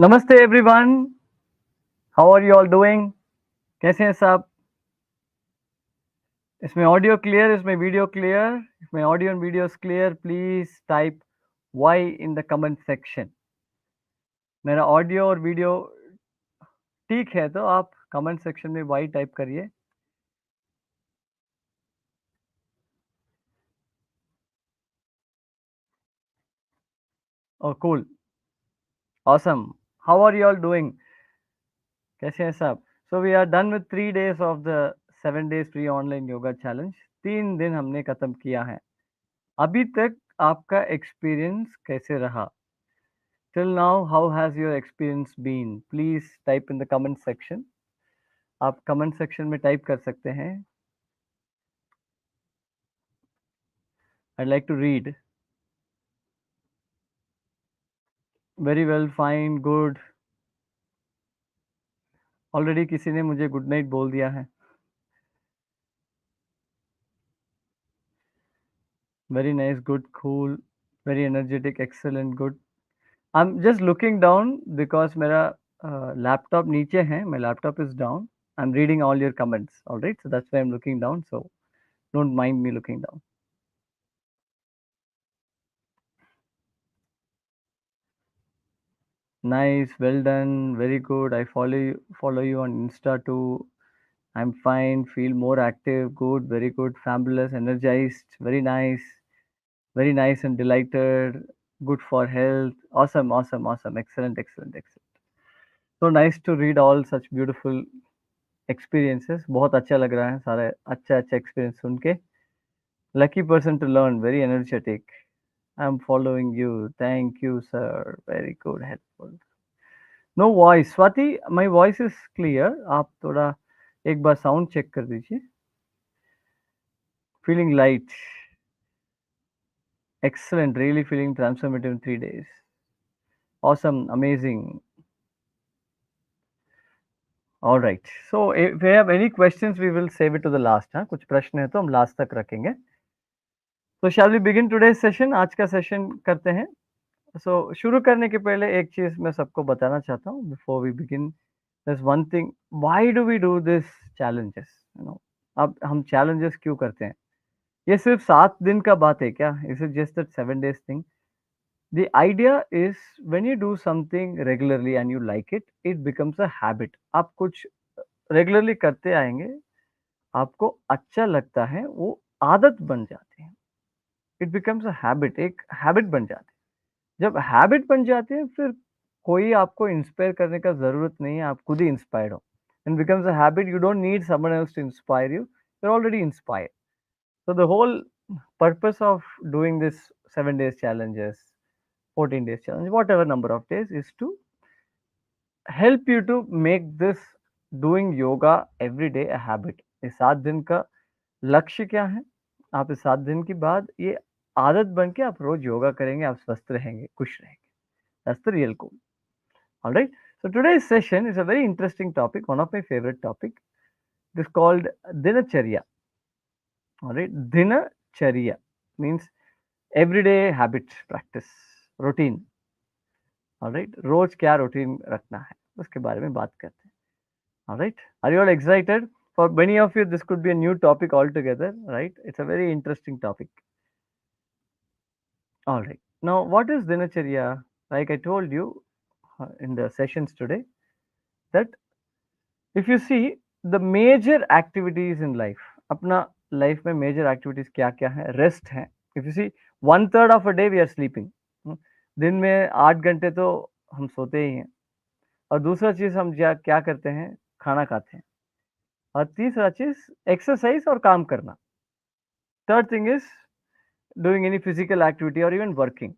नमस्ते everyone, how are you all doing? कैसे हैं सब? इसमें ऑडियो क्लियर, इसमें वीडियो क्लियर, इसमें audio and video clear? Please type Y in the comment section. मेरा ऑडियो और वीडियो ठीक है तो आप कमेंट सेक्शन में वाई टाइप करिए। Oh cool, awesome. How are you all doing? कैसे हैं सब? So we are done with 3 days of the 7 days free online yoga challenge. 3 दिन हमने खत्म किया है। अभी तक आपका एक्सपीरियंस कैसे रहा? Till now, how has your experience been? Please type in the comment section. आप comment section में type कर सकते हैं. I'd like to read. Very well, fine, good. Already किसी ने मुझे good night बोल दिया है. Very nice, good, cool, very energetic, excellent, good. I'm just looking down because मेरा laptop नीचे है. My laptop is down. I'm reading all your comments. All right, so that's why I'm looking down. So don't mind me looking down. Nice, well done, very good. I follow you on Insta too. I'm fine, feel more active, good, very good, fabulous, energized, very nice and delighted, good for health. Awesome, awesome, awesome, excellent, excellent, excellent. So nice to read all such beautiful experiences. बहुत अच्छा लग रहा है सारे अच्छा अच्छा experience सुन के. Lucky person to learn, very energetic. I'm following you. Thank you, sir. Very good, helpful. No voice. Swati, my voice is clear. आप थोड़ा एक बार साउंड चेक कर दीजिए. Feeling light. Excellent. Really feeling transformative in 3 days. Awesome. Amazing. All right. So if we have any questions, we will save it to the last. हाँ कुछ प्रश्न है तो हम लास्ट तक रखेंगे. So shall we begin today's session? आज का सेशन करते हैं. So शुरू करने के पहले एक चीज मैं सबको बताना चाहता हूँ. Before we begin, there's one thing. Why do we do this challenges? अब हम challenges क्यों करते हैं? ये सिर्फ 7 दिन का बात है क्या? Is it just that 7 days thing? The idea is when you do something regularly and you like it, it becomes a habit. आप कुछ रेगुलरली करते आएंगे, आपको अच्छा लगता है, वो आदत बन जाती है. इट बिकम्स अ हैबिट, एक हैबिट बन जाती है. जब हैबिट बन जाती है फिर कोई आपको इंस्पायर करने का जरूरत नहीं है, आप खुद ही इंस्पायर्ड हो. And becomes a habit, you don't need someone else to inspire you, you are already inspired. So the whole purpose of doing this 7 days challenges, 14 days challenge, whatever number of days, is to help you to make this doing yoga every day a habit. इस 7 दिन का लक्ष्य क्या है? आप इस 7 दिन के बाद ये आदत बन के आप रोज योगा करेंगे, आप स्वस्थ रहेंगे, खुश रहेंगे. That's the real goal. All right. So today's session is a very interesting topic, one of my favorite topic. It is called Dincharya. All right. Dincharya means everyday habit practice, routine. All right. रोज क्या routine रखना है उसके बारे में बात करते हैं. All right. Are you all excited? For many of you, this could be a new topic altogether, right? It's a very interesting topic. All right. Now, what is Dinacharya? Like I told you in the sessions today, that if you see the major activities in life, अपना life में major activities क्या क्या है? Rest है. If you see 1/3 of a day we are sleeping. दिन में 8 घंटे तो हम सोते ही हैं. और दूसरा चीज हम क्या करते हैं? खाना खाते हैं. और तीसरा चीज एक्सरसाइज और काम करना. Third thing is doing any physical activity or even working.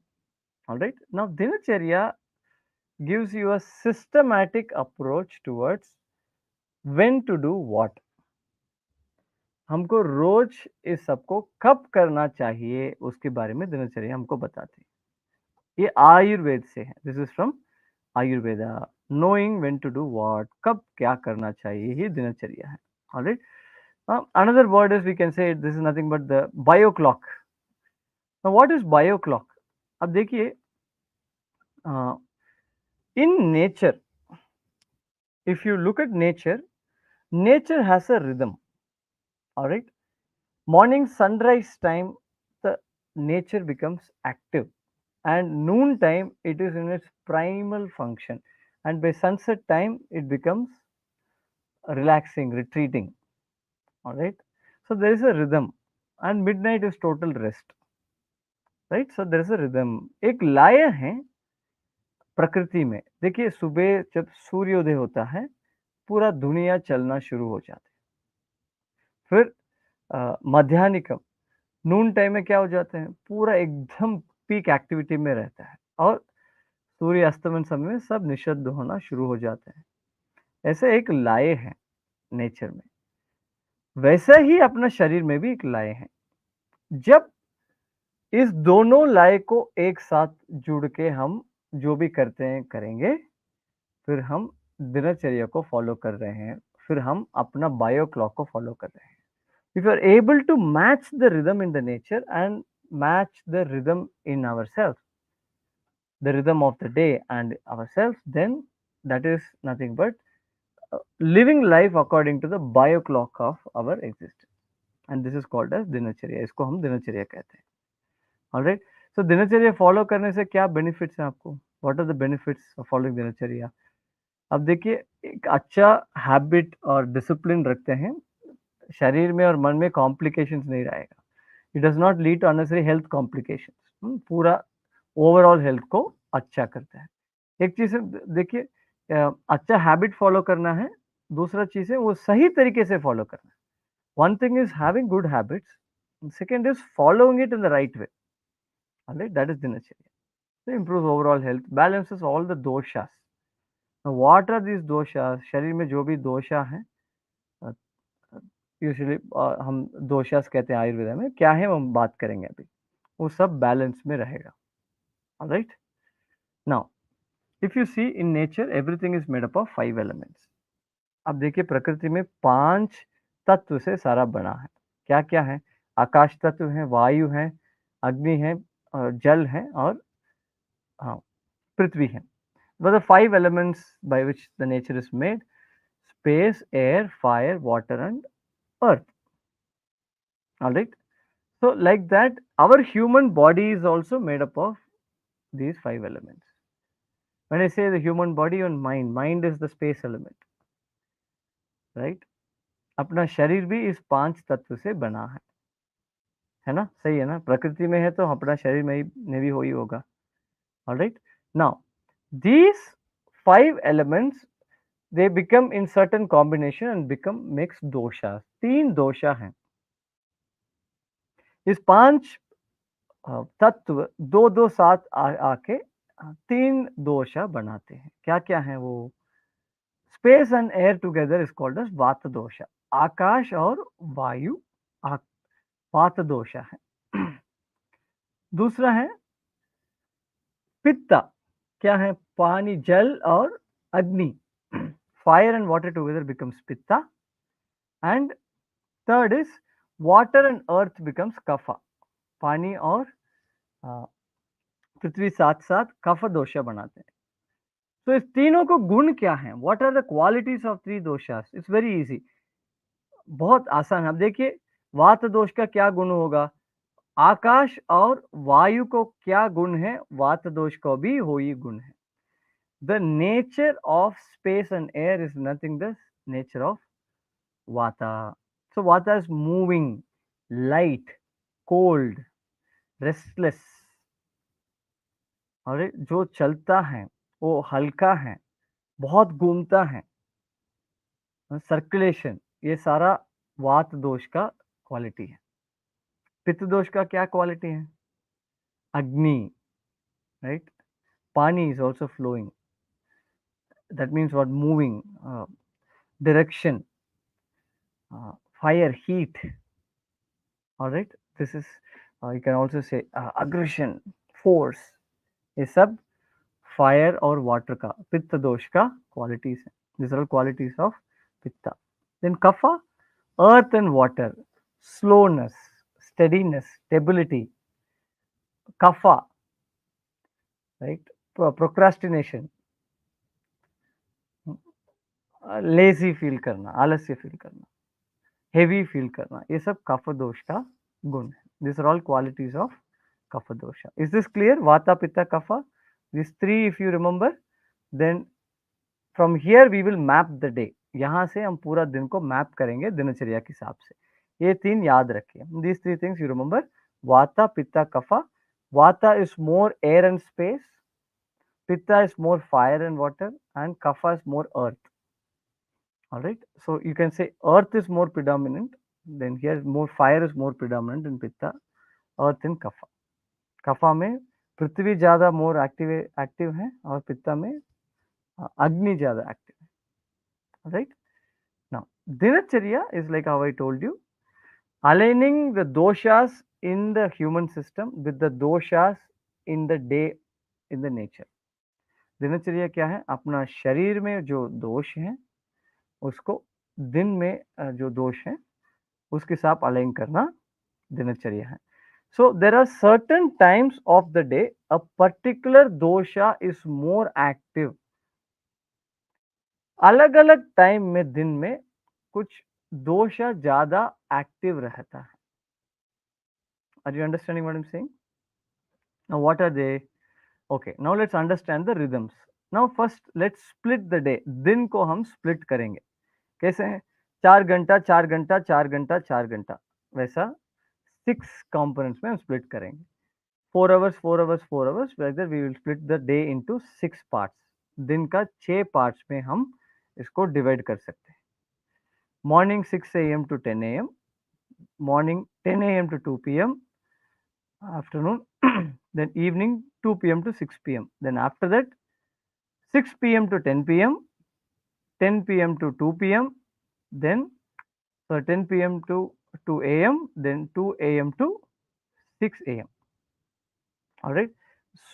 All right. Now, Dinacharya gives you a systematic approach towards when to do what. हमको रोज इस सबको कब करना चाहिए उसके बारे में दिनचर्या हमको बताती है. ये आयुर्वेद से है. This is from Ayurveda. Knowing when to do what, कब क्या करना चाहिए, ये दिनचर्या है. Alright. Another word is we can say this is nothing but the bio clock. What is bio clock? अब देखिए In nature, if you look at nature, nature has a rhythm. All right, morning sunrise time, the nature becomes active, and noon time it is in its primal function, and by sunset time it becomes relaxing, retreating. All right, so there is a rhythm, and midnight is total rest. Right, so there is a rhythm. एक लय है प्रकृति में। देखिए, सुबह जब सूर्योदय होता है, पूरा दुनिया चलना शुरू हो जाती है। फिर मध्याह्निकम, नून टाइम में क्या हो जाते हैं, पूरा एकदम पीक एक्टिविटी में रहता है, और सूर्य अस्तमन समय में सब निशब्द होना शुरू हो जाते हैं। ऐसे एक लय है नेचर में, वैसे ही अपना शरीर में भी एक लय है। जब इस दोनों लय को एक साथ जुड़ के हम जो भी करते हैं करेंगे, फिर हम दिनचर्या को फॉलो कर रहे हैं, फिर हम अपना बायो क्लॉक को फॉलो कर रहे हैं। If you are able to match the rhythm in the nature and match the rhythm in our self, the rhythm of the day and our self, then that is nothing but living life according to the bio clock of our existence, and this is called as dinacharya. इसको हम दिनचर्या कहते हैं। Alright, सो दिनचर्या follow करने से क्या benefits हैं आपको? What are the benefits of following dinacharya? अब देखिए, एक अच्छा हैबिट और डिसिप्लिन रखते हैं, शरीर में और मन में कॉम्प्लिकेशंस नहीं रहेगा। It does not lead to unnecessary health complications. पूरा ओवरऑल हेल्थ को अच्छा करता है। एक चीज है, देखिए, अच्छा हैबिट फॉलो करना है, दूसरा चीज है वो सही तरीके से फॉलो करना है। One thing is having good habits, second is following it in the right way. Alright, that is दिनचर्या। So improves overall health, balances all the doshas. Now, what are these doshas? शरीर में जो भी दोषा है, usually हम दोषास कहते हैं आयुर्वेद में, क्या है वो हम बात करेंगे अभी। वो सब बैलेंस में रहेगा। Alright, now if you see in nature, everything is made up of 5 elements. अब देखिए, प्रकृति में 5 तत्व से सारा बना है। क्या क्या है? आकाश तत्व है, वायु है, अग्नि है, जल है, और हाँ, पृथ्वी है। But the 5 elements by which the nature is made: space, air, fire, water, and earth. All right. So, like that, our human body is also made up of these 5 elements. When I say the human body and mind is the space element, right? अपना शरीर भी इस 5 तत्व से बना है ना? सही है ना? प्रकृति में है तो अपना शरीर में भी हो ही होगा। All right. Now, these 5 elements, they become in certain combination and become mixed doshas. 3 दोषा हैं। इस 5 तत्व दो दो साथ आके 3 दोषा बनाते हैं। क्या क्या है वो? Space and air together is called as vata dosha. आकाश और वायु वात दोषा है। दूसरा है पित्ता। क्या है? पानी, जल और अग्नि। Fire and water together becomes pitta. And third is water and earth becomes kapha. पानी और पृथ्वी साथ साथ कफ दोषा बनाते हैं। तो इस तीनों को गुण क्या है? What are the qualities of 3 doshas? It's very easy, बहुत आसान है। अब देखिए, वात दोष का क्या गुण होगा? आकाश और वायु को क्या गुण है? वात दोष को भी हो ही गुण है। The nature of space and air is nothing the nature of वाता। सो वाता is moving, light, cold, restless. और जो चलता है वो हल्का है, बहुत घूमता है, सर्कुलेशन, ये सारा वात दोष का क्वालिटी है। पित्त दोष का क्या क्वालिटी है? Agni, right? Pani is also flowing, that means what? Moving, direction, fire, heat. All right, this is you can also say aggression, force. ये सब फायर और वाटर का, पित्त दोष का क्वालिटीज है। This are qualities of pitta. Then kapha, earth and water, slowness, steadiness, stability. Kapha, right? Procrastination, lazy feel करना, आलस्य फील करना, हेवी फील करना, ये सब कफ दोष का गुण है. This are all qualities of kapha dosha. Is this clear? Vata pitta kapha, this three if you remember, then from here we will map the day. यहाँ से हम पूरा दिन को मैप करेंगे दिनचर्या के हिसाब से. ये तीन याद रखिए. These three things you remember. वाता पित्ता कफा. वाता is more air and space, pitta is more fire and water, and kapha is more earth. All right, so you can say earth is more predominant, then here more fire is more predominant in pitta, earth in kapha. Kapha में पृथ्वी ज़्यादा more active है और पित्ता में अग्नि ज़्यादा active है. All right, now dinacharya is like how I told you, aligning the doshas in the human system with the doshas in the day in the nature. दिनचर्या क्या है? अपना शरीर में जो दोष हैं उसको दिन में जो दोष है उसके साथ अलाइन करना दिनचर्या है. So there are certain times of the day a particular dosha is more active. अलग अलग टाइम में दिन में कुछ दोषा ज्यादा एक्टिव रहता है. Are you understanding what I am saying? Now what are they? Okay, now let's understand the rhythms. Now first let's split the day. दिन को हम स्प्लिट करेंगे. कैसे हैं? 4 घंटा 4 घंटा 4 घंटा 4 घंटा, वैसा 6 कंपोनेंट्स में हम स्प्लिट करेंगे. 4 hours 4 hours 4 hours, whether we will split the day into 6 parts. दिन का 6 पार्ट्स में हम इसको डिवाइड कर सकते हैं. Morning 6 AM to 10 AM, morning 10 AM to 2 PM, afternoon then evening 2 PM to 6 PM, then after that 6 PM to 10 PM, 10 PM to 2 PM, then 10 PM to 2 AM, then 2 AM to 6 AM. Alright,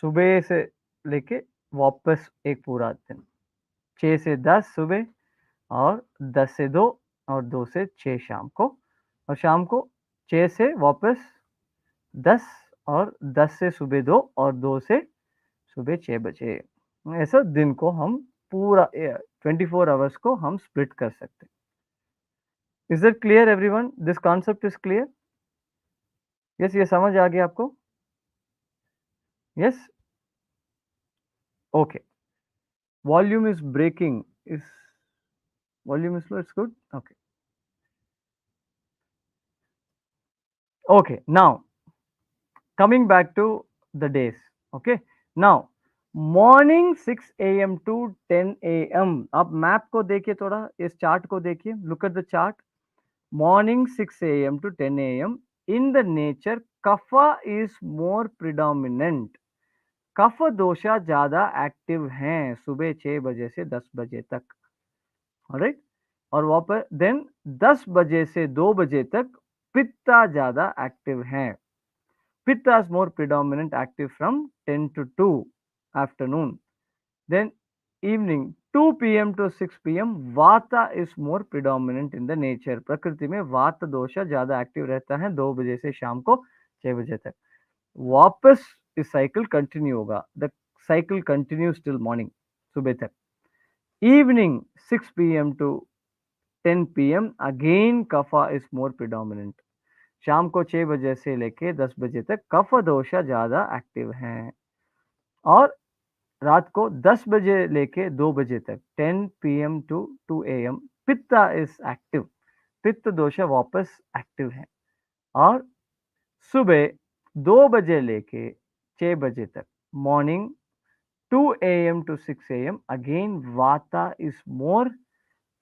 सुबह से लेके वापस एक पूरा दिन, 6 से 10 सुबह और 10 से 2 और 2 से 6 शाम को, और शाम को 6 से वापस 10 और 10 से सुबह 2 और 2 से सुबह 6 बजे. ऐसा दिन को हम पूरा 24 आवर्स को हम स्प्लिट कर सकते हैं. Is it clear everyone? This concept is clear? Yes, ये समझ आ गया आपको? Yes, okay. Volume is breaking. Is volume is low? It's good. Okay, okay, now coming back to the days. Okay, now morning 6 AM to 10 AM. अब map को देखिए, थोड़ा इस चार्ट को देखिए. Look at the chart. Morning 6 AM to 10 AM. in the nature kapha is more predominant. कफ दोषा ज्यादा active हैं सुबह 6 बजे से 10 बजे तक. ऑलराइट, और वापस देन 10 बजे से 2 बजे तक पित्ता ज्यादा एक्टिव हैं. Pitta is more predominant active from 10 to 2 afternoon. Then evening 2 PM to 6 PM vata is more predominant in the nature. प्रकृति में वात दोषा ज्यादा एक्टिव रहता है 2 बजे से शाम को 6 बजे तक. वापस इस साइकिल कंटिन्यू होगा. The cycle continues till morning, सुबह तक. Evening 6 PM to 10 PM again kapha is more predominant. शाम को 6 बजे से लेके 10 बजे तक कफ दोषा ज्यादा एक्टिव हैं. और रात को 10 बजे लेके 2 बजे तक 10 PM to 2 AM pitta is active. Pitta dosha वापस एक्टिव है. और सुबह 2 बजे लेके 6 बजे तक morning 2 AM to 6 AM again वाता इज मोर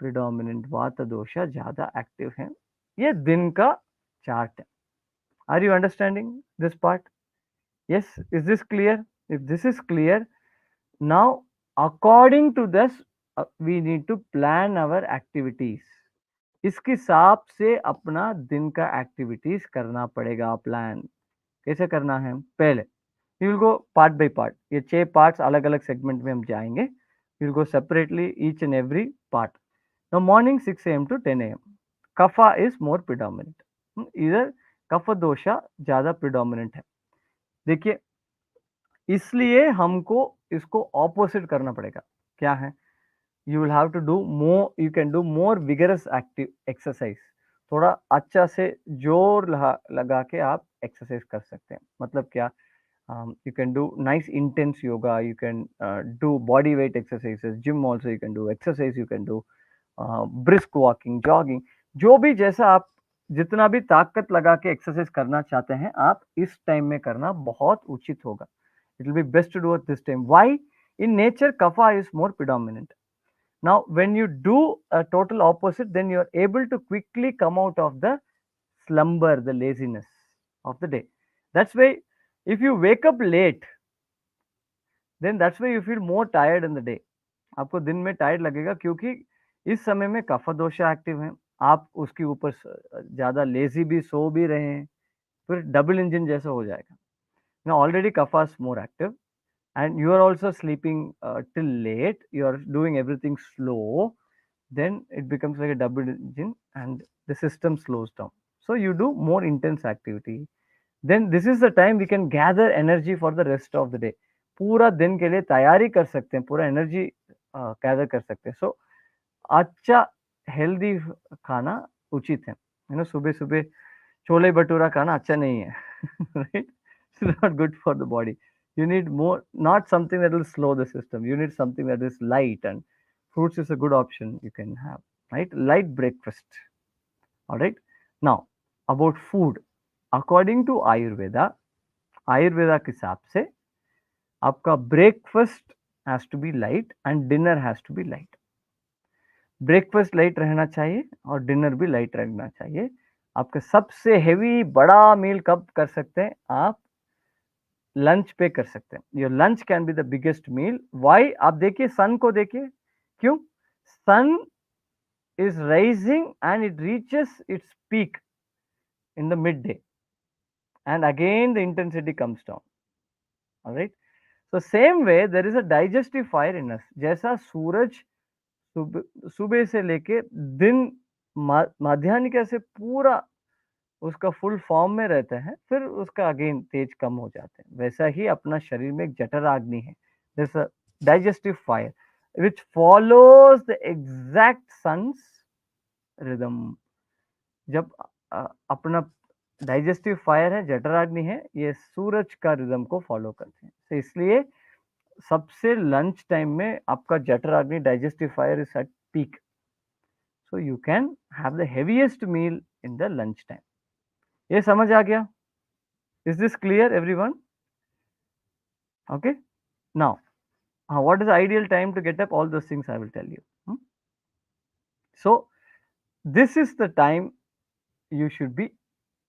प्रिडोमिनेंट. वाता दोषा ज्यादा एक्टिव है. ये दिन का चार्ट है. Are you understanding this part? Yes, is this clear? If this is clear, now according to this we need to plan our activities. इसके हिसाब से अपना दिन का एक्टिविटीज करना पड़ेगा. प्लान कैसे करना है? पहले we will go part by part. ये 6 पार्ट्स अलग अलग सेगमेंट में हम जाएंगे. We will go separately each and every part. Now morning 6 AM to 10 AM kapha is more predominant. इधर कफ दोषा ज्यादा प्रिडोमिनेंट है. देखिए, इसलिए हमको इसको ऑपोजिट करना पड़ेगा. क्या है? you will have to do more, you can do more vigorous active exercise. थोड़ा अच्छा से जोर लगा के आप एक्सरसाइज कर सकते हैं. मतलब क्या, you can do nice intense yoga, you can do body weight exercises, gym also you can do exercise, you can do brisk walking, jogging, जो भी जैसा आप जितना भी ताकत लगा के एक्सरसाइज करना चाहते हैं आप इस टाइम में करना बहुत उचित होगा. It will be best to do at this time. Why? In nature, kapha is more predominant. Now, when you do a total opposite, then you are able to quickly come out of the slumber, the laziness of the day. That's why if you wake up late, then that's why you feel more tired in the day. आपको दिन में tired लगेगा क्योंकि इस समय में कफ दोषा active है, आप उसके ऊपर ज़्यादा लेजी भी सो भी रहे हैं, फिर डबल इंजन जैसा हो जाएगा. Now already kapha is more active and you are also sleeping till late, you are doing everything slow, then it becomes like a double engine and the system slows down. So you do more intense activity. Then this is the time we can gather energy for the rest of the day. पूरा दिन के लिए तैयारी कर सकते हैं, पूरा energy gather कर सकते हैं. सो अच्छा हेल्दी खाना उचित है. यू नो, सुबह सुबह छोले भटूरा खाना अच्छा नहीं है. Right, it's not good for the body. You need more, not something that will slow the system. You need something that is light, and fruits is a good option you can have. Right, light breakfast. All right. Now about food, according to Ayurveda, Ayurveda के हिसाब से आपका breakfast has to be light and dinner has to be light. Breakfast light रहना चाहिए और dinner भी light रहना चाहिए. आपका सबसे हेवी बड़ा मील कब कर सकते हैं आप? लंच पे कर सकते हैं. Your lunch can be the biggest meal. Why? आप देखिए सन को, देखिए क्यों. सन is rising and it reaches its peak in the midday and again the intensity comes down. All right, so same way there is a digestive fire in us. जैसा सूरज सुबह से लेके दिन माध्यान्हिका से पूरा उसका फुल फॉर्म में रहता है, फिर उसका अगेन तेज कम हो जाते हैं, वैसा ही अपना शरीर में एक जठराग्नि है. there's a digestive fire which follows the exact sun's rhythm. जब अपना डाइजेस्टिव फायर है, जठराग्नि है, ये सूरज का रिदम को फॉलो करते हैं. तो इसलिए सबसे लंच टाइम में आपका जठराग्नि digestive fire is at peak. So you can have the heaviest meal in the lunch time. ये समझ आ गया? Is this clear everyone? Okay. Now what is the ideal time to get up? All those things I will tell you. So this is the time you should be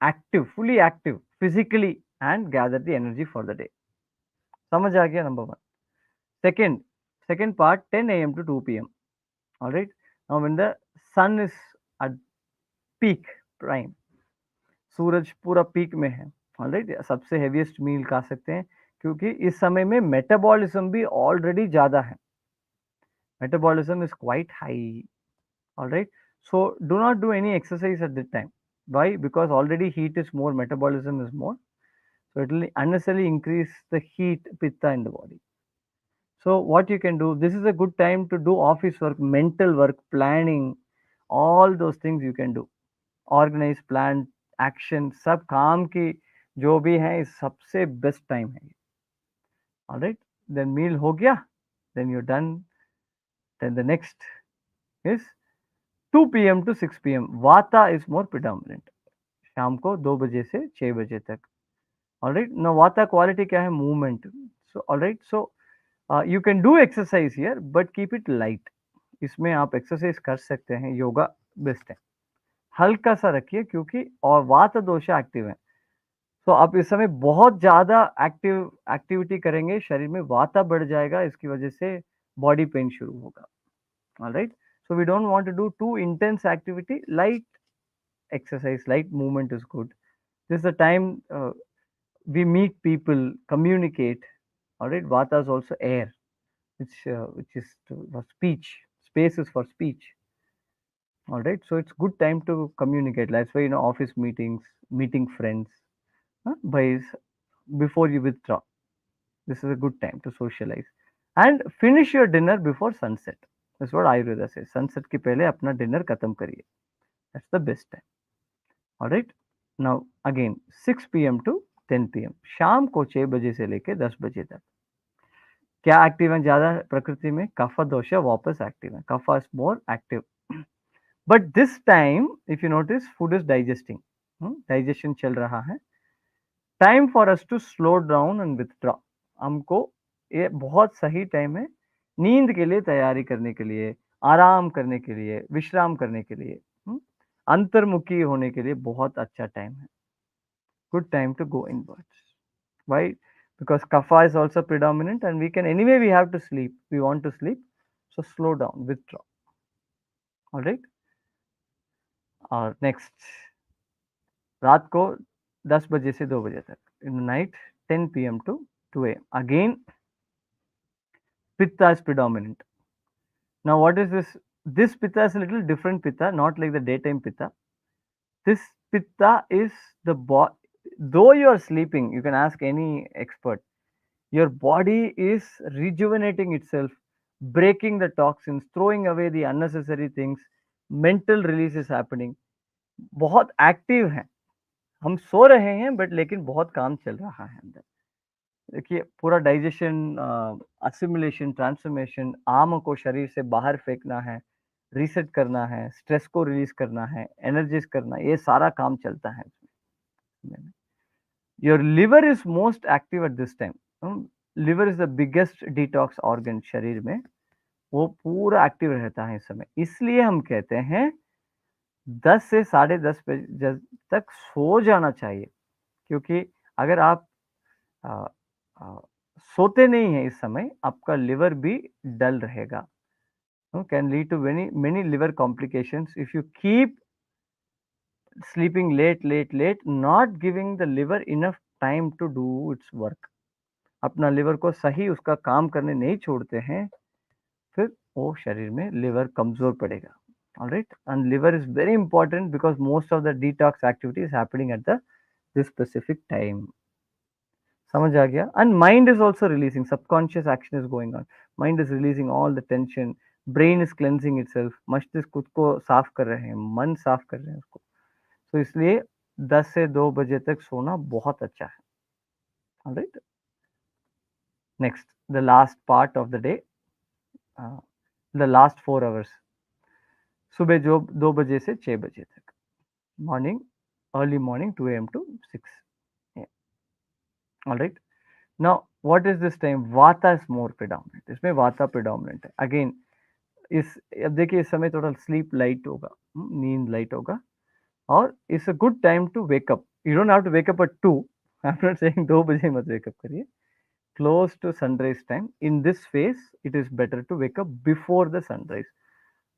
active, fully active physically and gather the energy for the day. समझ आ गया? Number one. second part, 10 a.m. to 2 p.m. all right. Now when the sun is at peak prime, सूरज पूरा peak में है, all right, सबसे heaviest मील खा सकते हैं क्योंकि इस समय में मेटाबॉलिज्म भी ऑलरेडी ज्यादा है. Metabolism is quite high. all right, so do not do any exercise at that time. Why? Because already heat is more, metabolism is more, so it will unnecessarily increase the heat pitta in the body. So what you can do, this is a good time to do office work, mental work, planning, all those things you can do. Organize, plan, action, सब काम की जो भी है इस सबसे best time है. all right, then meal हो गया, then you're done. Then the next is 2 p.m. to 6 p.m. Vata is more predominant. शाम को 2 बजे से 6 बजे तक. all right, now Vata quality क्या है? Movement. So all right, so you can do exercise here but keep it light. इसमें आप एक्सरसाइज कर सकते हैं, योगा बेस्ट है. हल्का सा रखिए क्योंकि और वात दोषा एक्टिव है. तो आप इस समय बहुत ज्यादा एक्टिविटी करेंगे, शरीर में वाता बढ़ जाएगा, इसकी वजह से बॉडी पेन शुरू होगा. all right, so we don't want to do too intense activity. Light exercise, light movement is good. This is the time we meet people, communicate. all right, vata is also air, which is for speech. Space is for speech. all right, so it's good time to communicate. That's why, office meetings, meeting friends, by before you withdraw, this is a good time to socialize and finish your dinner before sunset. That's what Ayurveda say, sunset के पहले अपना dinner खत्म करिए, that's the best time. Alright, now again 6 PM to 10 PM, शाम को 6 बजे से लेके 10 बजे तक क्या एक्टिव है ज्यादा प्रकृति में? कफा दोषा वापस एक्टिव है, kapha is more active, but this time if you notice food is digesting, digestion चल रहा है, time for us to slow down and withdraw. हमको ये बहुत सही टाइम है नींद के लिए, तैयारी करने के लिए, आराम करने के लिए, विश्राम करने के लिए, अंतर्मुखी होने के लिए बहुत अच्छा टाइम है, good time to go inwards. Why? Because kapha is also predominant and we can anyway we have to sleep. We want to sleep. So slow down, withdraw. All right. Next, रात को 10 बजे से 2 बजे तक. In the night 10 PM to 2 AM. Again, pitta is predominant. Now what is this? This pitta is a little different pitta, not like the daytime pitta. This pitta is the though you are sleeping, you can ask any expert. Your body is rejuvenating itself, breaking the toxins, throwing away the unnecessary things, mental release is happening. बहुत active हैं, हम सो रहे हैं but लेकिन बहुत काम चल रहा है अंदर। देखिए पूरा डाइजेशन, असिमुलेशन, ट्रांसफॉर्मेशन, आम को शरीर से बाहर फेंकना है, रीसेट करना है, स्ट्रेस को रिलीज करना है, एनर्जीज करना है, ये सारा काम चलता है इसमें। Your liver is most active at this time. Liver is the biggest detox organ शरीर में, वो पूरा एक्टिव रहता है इस समय, इसलिए हम कहते हैं 10 से 10:30 बजे तक सो जाना चाहिए, क्योंकि अगर आप आ, आ, सोते नहीं हैं इस समय, आपका लिवर भी डल रहेगा, can lead to many liver complications if you keep sleeping late, not giving the liver enough time to do its work। अपना लिवर को सही उसका काम करने नहीं छोड़ते हैं, फिर वो शरीर में लिवर कमजोर पड़ेगा। Alright, and liver is very important because most of the detox activity is happening at this specific time. समझ आ गया? And mind is also releasing, subconscious action is going on, mind is releasing all the tension, brain is cleansing itself, मस्तिष्क खुद को साफ कर रहे हैं, मन साफ कर रहे हैं उसको। तो इसलिए 10 से 2 बजे तक सोना बहुत अच्छा है। Alright, next the last part of the day, the last 4 hours, सुबह जो 2 बजे से 6 बजे तक, morning, early morning 2 AM to 6 AM। Alright, now what is this time? Vata is more predominant, इसमें वाता प्रिडोमिनेंट है। अगेन अब देखिए इस समय थोड़ा स्लीप लाइट होगा, नींद लाइट होगा, और it's a good time to wake up. You don't have to wake up at 2, I am not saying 2 बजे मत वेकअप करिए, close to sunrise time. In this phase it is better to wake up before the sunrise.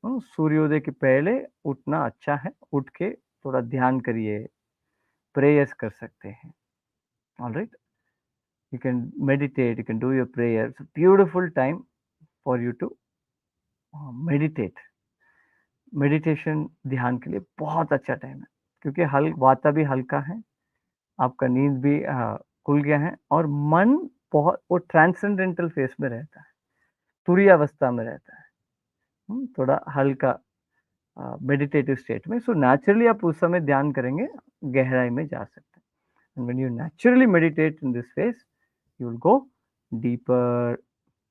सूर्योदय के पहले उठना अच्छा है, उठ के थोड़ा ध्यान करिए, प्रेयर्स कर सकते हैं। Alright, you can meditate, you can do your prayer, beautiful time for you to meditate. Meditation ध्यान के लिए बहुत अच्छा टाइम है, क्योंकि वाता भी हल्का है, आपका नींद भी खुल गया है, और मन बहुत वो ट्रांसेंडेंटल फेस में रहता है, तुरीय अवस्था में रहता है, थोड़ा हल्का मेडिटेटिव स्टेट में। सो नेचुरली आप उस समय ध्यान करेंगे, गहराई में जा सकते हैं। And when you naturally meditate in this phase, you will go deeper.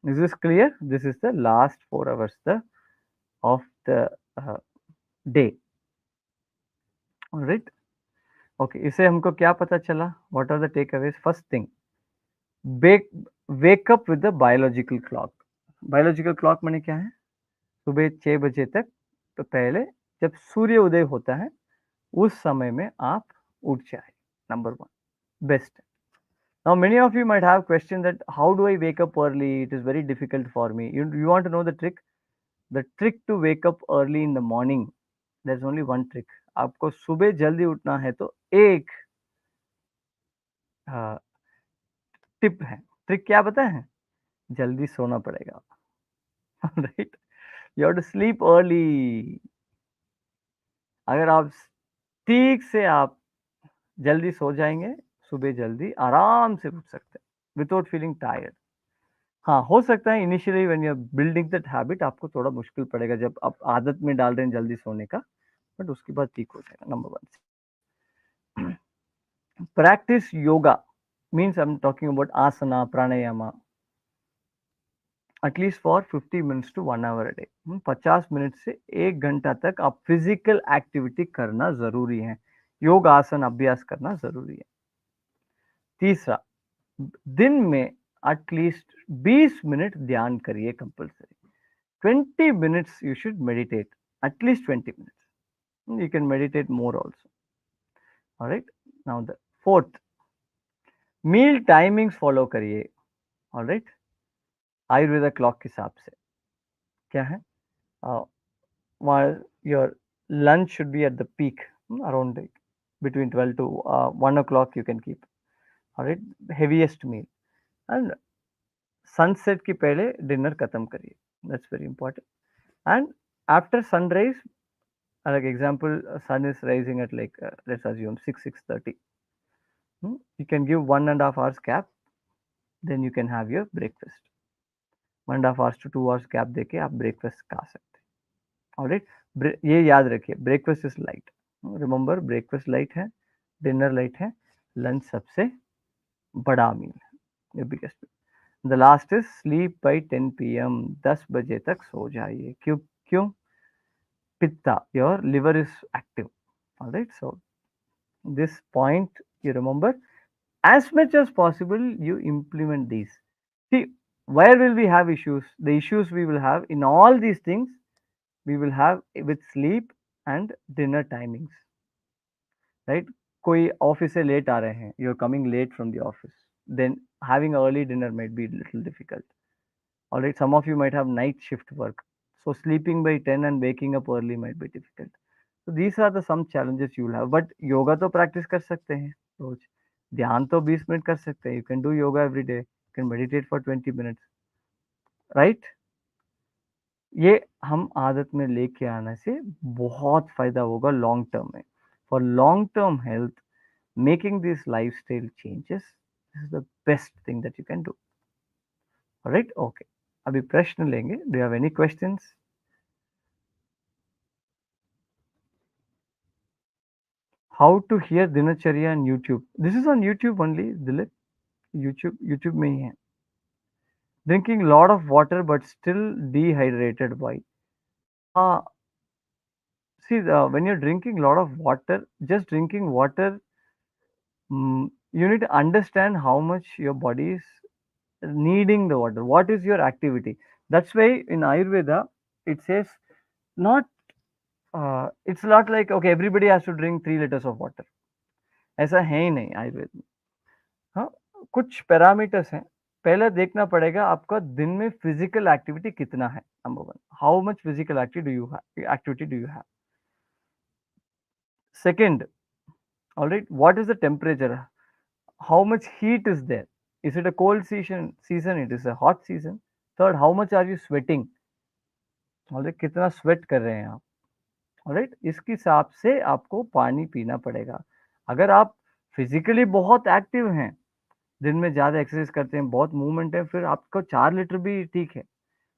Is this clear? This is the last 4 hours of the day. Alright, okay, इसे हमको क्या पता चला? What are the takeaways? First thing, wake up with the biological clock. Biological clock माने क्या है? सुबह 6 बजे तक तो पहले जब सूर्य उदय होता है उस समय में आप उठ जाए, number 1 best. Now many of you might have question that how do I wake up early, it is very difficult for me, you want to know the trick. The trick to wake up early in the morning, there is only one trick. आपको सुबह जल्दी उठना है तो एक tip है। Trick क्या पता है? जल्दी सोना पड़ेगा। Right, you have to sleep early. अगर आप ठीक से आप जल्दी सो जाएंगे, सुबह जल्दी आराम से उठ सकते हैं विदाउट फीलिंग टायर्ड। हाँ, हो सकता है initially when you are building that habit आपको थोड़ा मुश्किल पड़ेगा जब आप आदत में डाल रहे हैं जल्दी सोने का, बट उसके बाद ठीक हो जाएगा। Number 1 practice yoga means I am talking about asana, pranayama at least for 50 minutes to 1 hour a day. 50 minute से 1 घंटा तक आप फिजिकल एक्टिविटी करना ज़रूरी है। योग आसन अभ्यास करना ज़रूरी है। तीसरा, दिन में एटलीस्ट 20 मिनट ध्यान करिए compulsory. 20 minutes you should meditate, at least 20 minutes. You can meditate more also. All right. Now the fourth, meal timings follow करिए. All right. आयुर्वेदा क्लॉक के हिसाब से क्या है? While your lunch should be at the peak, around like between 12 to 1 o'clock you can keep. All right. Heaviest meal and sunset की पहले dinner खत्म करिए. That's very important. And after sunrise, like example, sun is rising at like let's assume 6:30. You can give 1.5 hours gap, then you can have your breakfast. 1.5 hours to 2 hours gap देके आप breakfast खा सकते हैं। Alright, ये याद रखिए, breakfast is light. Remember, breakfast light है, dinner light है, lunch सबसे बड़ा meal है, the biggest meal. The last is sleep by 10 p.m. 10 बजे तक सो जाइए। क्यों? क्यों? Pitta, your liver is active. Alright, so this point you remember, as much as possible you implement these. See, where will we have issues? The issues we will have in all these things we will have with sleep and dinner timings, right? कोई office से late आ रहे हैं, you're coming late from the office, then having early dinner might be a little difficult. All right, some of you might have night shift work, so sleeping by 10 and waking up early might be difficult. So these are the some challenges you will have. But yoga तो practice कर सकते हैं रोज, ध्यान तो 20 minute कर सकते हैं. You can do yoga every day, you can meditate for 20 minutes, right? ये हम आदत में लेके आने से बहुत फायदा होगा लॉन्ग टर्म में. For long term health, making this lifestyle changes is the best thing that you can do. Right, okay. अभी प्रश्न लेंगे. Do you have any questions? How to hear dinacharya on YouTube? This is on YouTube only, Dilip. YouTube में ही है. Drinking lot of water but still dehydrated. Why? Uh, See, when you're drinking lot of water, just drinking water, you need to understand how much your body is needing the water. What is your activity? That's why in Ayurveda it says not. It's not like okay, everybody has to drink 3 liters of water. ऐसा है ही नहीं आयुर्वेद में. हाँ, कुछ parameters हैं. पहले देखना पड़ेगा आपका दिन में फिजिकल एक्टिविटी कितना है. Number 1, how much physical activity do you have. Second, all right, what is the temperature? How much heat is there? Is it a cold season? It is a hot season. Third, how much are you sweating? All right, कितना sweat कर रहे हैं आप? All right, इसके हिसाब से आपको पानी पीना पड़ेगा. अगर आप फिजिकली बहुत एक्टिव हैं, दिन में ज़्यादा एक्सरसाइज करते हैं, बहुत मूवमेंट है, फिर आपको 4 लीटर भी ठीक है.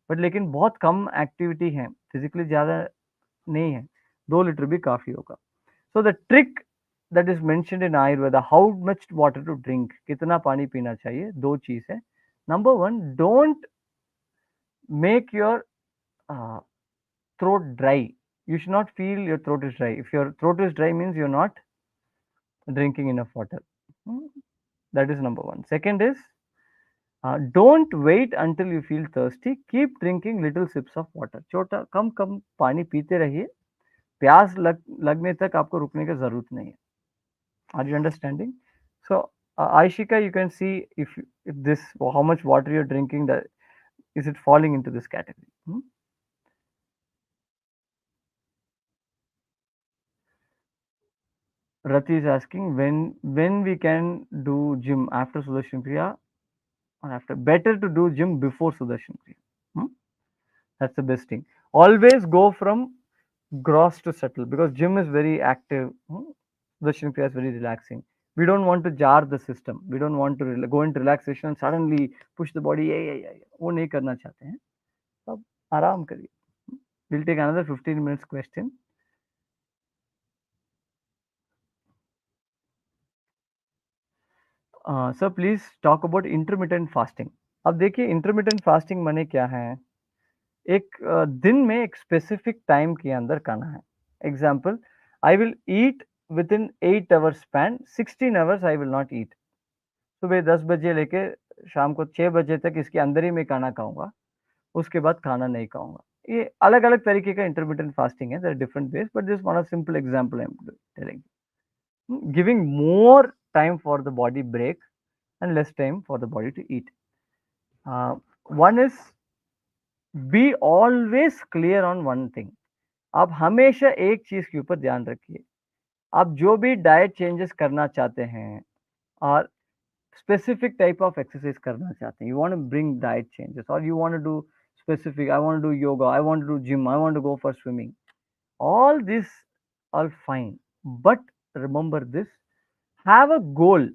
बट लेकिन बहुत कम एक्टिविटी है, फिजिकली ज़्यादा नहीं है, 2 लीटर भी काफ़ी होगा. So the trick that is mentioned in Ayurveda, how much water to drink, कितना पानी पीना चाहिए, 2 चीज है. Number 1, don't make your throat dry. You should not feel your throat is dry. If your throat is dry means you're not drinking enough water. That is number 1. Second is, don't wait until you feel thirsty. Keep drinking little sips of water. छोटा कम कम पानी पीते रहिए. प्यास लगने तक आपको रुकने की जरूरत नहीं है. Are you understanding? So, Aishika, you can see if this, how much water you're drinking, that is it falling into this category? Rati is asking when we can do gym after Sudarshan Kriya or after. Better to do gym before Sudarshan Kriya. That's the best thing. Always go from gross to subtle because gym is very active. Sudarshan Kriya is very relaxing. We don't want to jar the system. We don't want to go into relaxation and suddenly push the body. वो नहीं करना चाहते हैं. अब आराम करिए. We'll take another 15 minutes question. Sir, please talk about intermittent fasting. अब देखिए इंटरमिटेंट फास्टिंग माने क्या है. एक दिन में एक स्पेसिफिक टाइम के अंदर खाना है. Example, I will eat with in 8 hours span, 16 hours I will not eat. सुबह 10 बजे लेके शाम को 6 बजे तक इसके अंदर ही मैं खाना खाऊंगा, उसके बाद खाना नहीं खाऊंगा. ये अलग अलग तरीके का इंटरमिटेंट फास्टिंग है. There are different ways, but this one of simple example I am telling. Giving more time for the body break and less time for the body to eat. One is be always clear on one thing. आप हमेशा एक चीज के ऊपर ध्यान रखिए. आप जो भी डाइट चेंजेस करना चाहते हैं और specific type of exercise करना चाहते हैं, you want to bring diet changes or you want to do specific, I want to do yoga, I want to do gym, I want to go for swimming, all this are fine, but remember this, have a goal.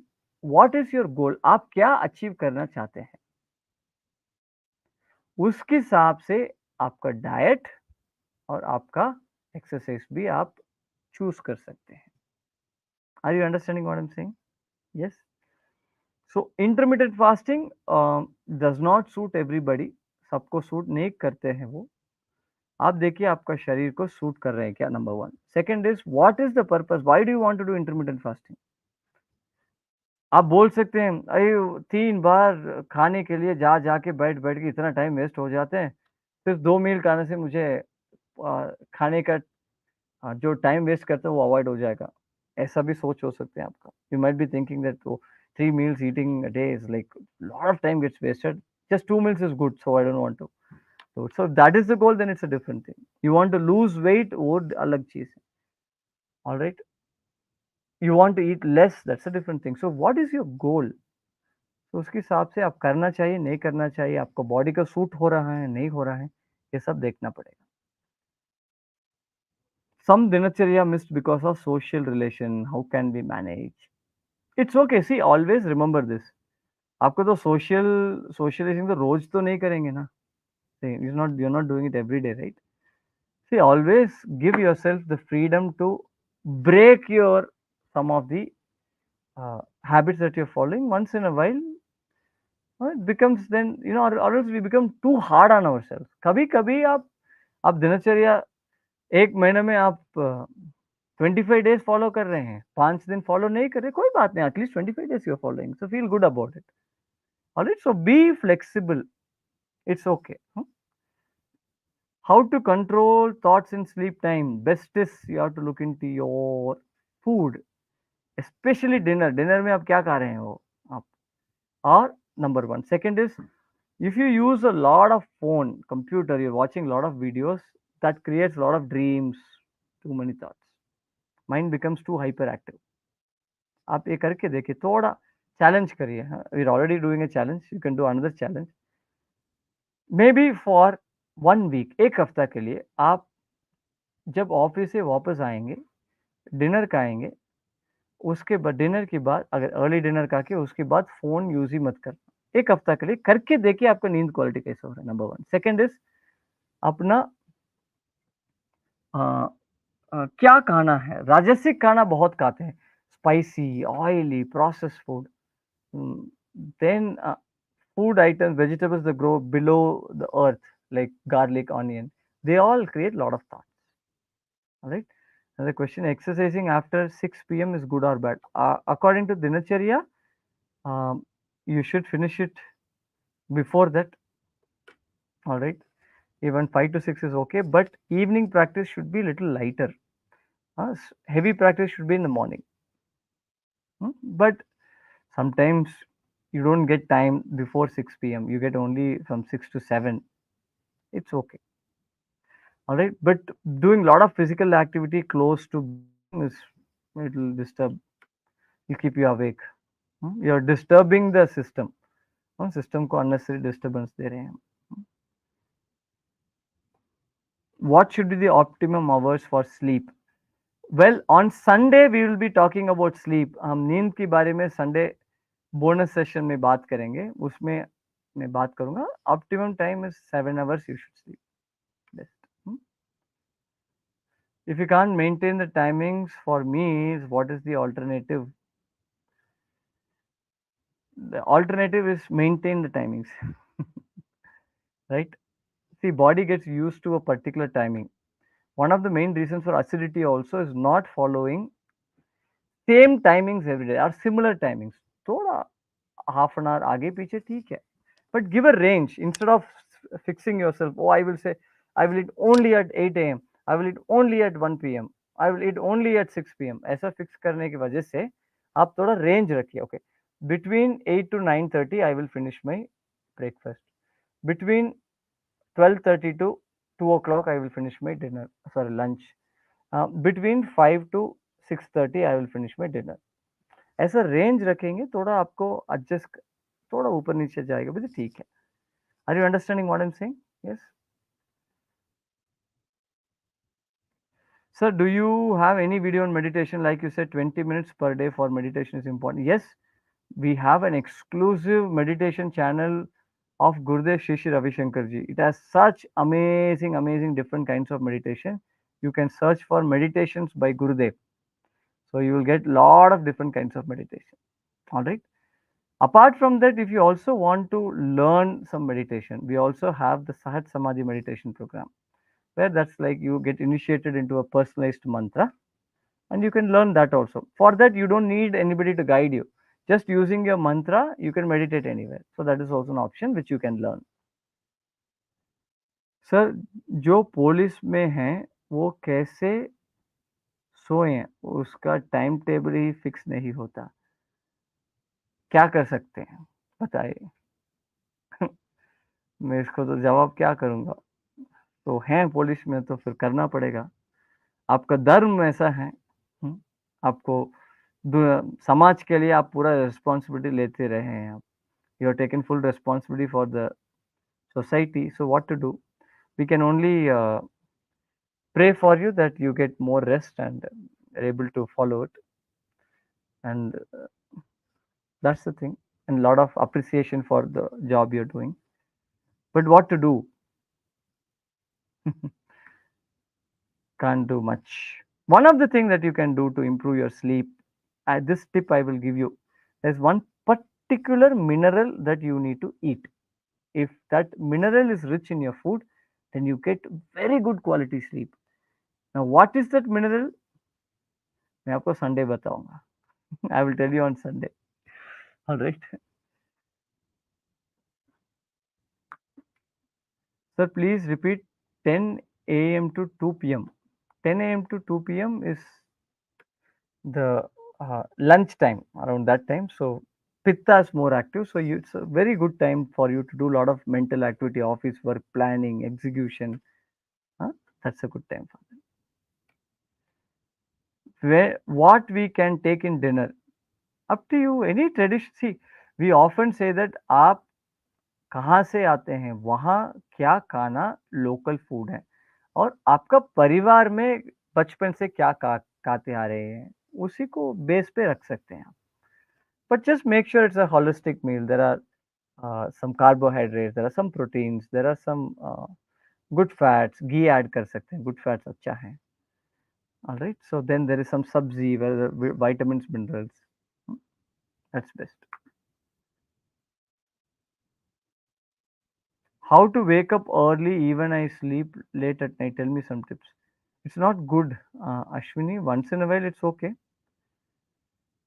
What is your goal? आप क्या achieve करना चाहते हैं, उसके हिसाब से आपका diet और आपका एक्सरसाइज भी आप चूज कर सकते हैं. Are you understanding what I am saying? Yes. So intermittent fasting does not suit everybody. सबको सूट नहीं करते हैं वो. आप देखिए आपका शरीर को सूट कर रहे हैं क्या, number one. Second is what is the purpose, why do you want to do intermittent fasting. आप बोल सकते हैं अरे 3 बार खाने के लिए जा जाके बैठ बैठ के इतना टाइम वेस्ट हो जाते हैं, सिर्फ 2 मील खाने से मुझे खाने का जो टाइम वेस्ट करते हैं वो अवॉइड हो जाएगा. ऐसा भी सोच हो सकते हैं आपका. You might be thinking that 3 meals eating a day is like lot of time gets wasted. Just 2 meals is good, so I don't want to. So that is the goal, then it's a different thing. You want to lose weight, वो अलग चीज है. All right. You want to eat less, that's a different thing. So what is your goal? तो उसके हिसाब से आप करना चाहिए, नहीं करना चाहिए, आपको बॉडी का सूट हो रहा है, नहीं हो रहा है, ये सब देखना पड़ेगा. Some dinacharya missed because of social relation. How can we manage? It's okay. See, always remember this. आपको तो socializing तो रोज तो नहीं करेंगे ना. See, you're not doing it every day, right? See, always give yourself the freedom to break your some of the habits that you're following once in a while. It becomes then, or else we become too hard on ourselves. कभी कभी आप दिनचर्या एक महीने में आप 25 days follow कर रहे हैं, 5 दिन फॉलो नहीं कर रहे, कोई बात नहीं, at least 25 days you are following, so feel good about it. Alright, so be flexible, it's okay. How to control thoughts in sleep time? Best is you have to look into your food, especially dinner. Dinner में आप क्या खा रहे हैं वो आप, और number one. Second is, if you use a lot of phone, computer, you're watching a lot of videos, that creates a lot of dreams, too many thoughts. Mind becomes too hyperactive. आप ये करके देखिए, थोड़ा challenge करिए. We're already doing a challenge. You can do another challenge. Maybe for 1 week, एक हफ्ता के लिए आप जब ऑफिस से वापस आएंगे, डिनर खाएंगे, उसके बाद डिनर के बाद अगर अर्ली डिनर खा के उसके बाद फोन यूज ही मत करना. एक हफ्ता के लिए करके देखिए आपका नींद क्वालिटी कैसा हो रहा है, नंबर वन. सेकेंड इज अपना क्या खाना है. राजसिक खाना बहुत खाते हैं, spicy, oily, process food. Then food items, vegetables that grow below the earth, like garlic, onion, they all create a lot of thoughts. All right. Another question: exercising after 6 p.m. is good or bad? According to Dincharya, you should finish it before that. All right. Even 5 to 6 is okay, but evening practice should be a little lighter. Heavy practice should be in the morning. But sometimes you don't get time before 6 p.m. You get only from 6 to 7. It's okay. All right. But doing a lot of physical activity close to is, it will disturb. It'll keep you awake. You're disturbing the system. System को unnecessary disturbance दे रहे हैं. What should be the optimum hours for sleep? Well, on Sunday we will be talking about sleep. हम नींद के बारे में Sunday bonus session में बात करेंगे. उसमें मैं बात करूंगा. Optimum time is 7 hours you should sleep. Best. Hmm? If you can't maintain the timings, for me, is what is the alternative? The alternative is maintain the timings, right? See, body gets used to a particular timing. One of the main reasons for acidity also is not following same timings every day or similar timings. थोड़ा half an hour आगे पीछे ठीक है, but give a range instead of fixing yourself. Oh, I will say I will eat only at 8 a.m. I will eat only at 1 p.m. I will eat only at 6 p.m. ऐसा fix करने की वजह से आप थोड़ा range रखिए. Okay, between 8 to 9:30 I will finish my breakfast. Between 12:30 to 2 o'clock I will finish my dinner, sorry, lunch. Between 5 to 6:30 I will finish my dinner. ऐसा range रखेंगे, थोड़ा आपको एडजस्ट, थोड़ा ऊपर नीचे जाएगा, बोलिए ठीक है. Are you understanding what I am saying? Yes sir. Do you have any video on meditation? Like you said 20 minutes per day for meditation is important. Yes, we have an exclusive meditation channel of Gurudev Shri Shri Ravi Shankar ji. It has such amazing different kinds of meditation. You can search for meditations by Gurudev, so you will get lot of different kinds of meditation. All right. Apart from that, if you also want to learn some meditation, we also have the Sahat Samadhi meditation program, where that's like you get initiated into a personalized mantra and you can learn that also. For that, you don't need anybody to guide you. Just using your mantra, you can meditate anywhere. So that is also an option which you can learn. Sir, जो police में हैं वो कैसे सोएं? उसका time table ही fix नहीं होता, क्या कर सकते हैं बताइए? मैं इसको तो जवाब क्या करूंगा. तो हैं पुलिस में तो फिर करना पड़ेगा. आपका धर्म ऐसा है. हुँ, आपको समाज के लिए आप पूरा रिस्पॉन्सिबिलिटी लेते रहे हैं आप. You are taken full responsibility for the society. So what to do? We can only pray for you that you get more rest and are able to follow it. And that's the thing. And a lot of appreciation for the job you're doing. But what to do? Can't do much. One of the things that you can do to improve your sleep, this tip I will give you. There's one particular mineral that you need to eat. If that mineral is rich in your food, then you get very good quality sleep. Now, what is that mineral? मैं आपको Sunday बताऊंगा. I will tell you on Sunday. All right. Sir, please repeat 10 a.m. to 2 p.m. 10 a.m. to 2 p.m. is the lunch time, around that time. So pitta is more active. So it's a very good time for you to do a lot of mental activity, office work, planning, execution. Huh? That's a good time for them. Where what we can take in dinner, up to you. Any tradition. See, we often say that आप कहाँ से आते हैं, वहाँ क्या खाना local food है, और आपका परिवार में बचपन से क्या खाते आ रहे हैं, उसी को बेस पे रख सकते हैं आप. But just make sure it's a holistic meal. There are some carbohydrates, there are some proteins, there are some good fats. घी ऐड कर सकते हैं, गुड फैट्स अच्छा है. Alright, so then there is some sabzi, vitamins, minerals. That's best. How to wake up early even I sleep late at night? Tell me some tips. It's not good, Ashwini. Once in a while it's okay,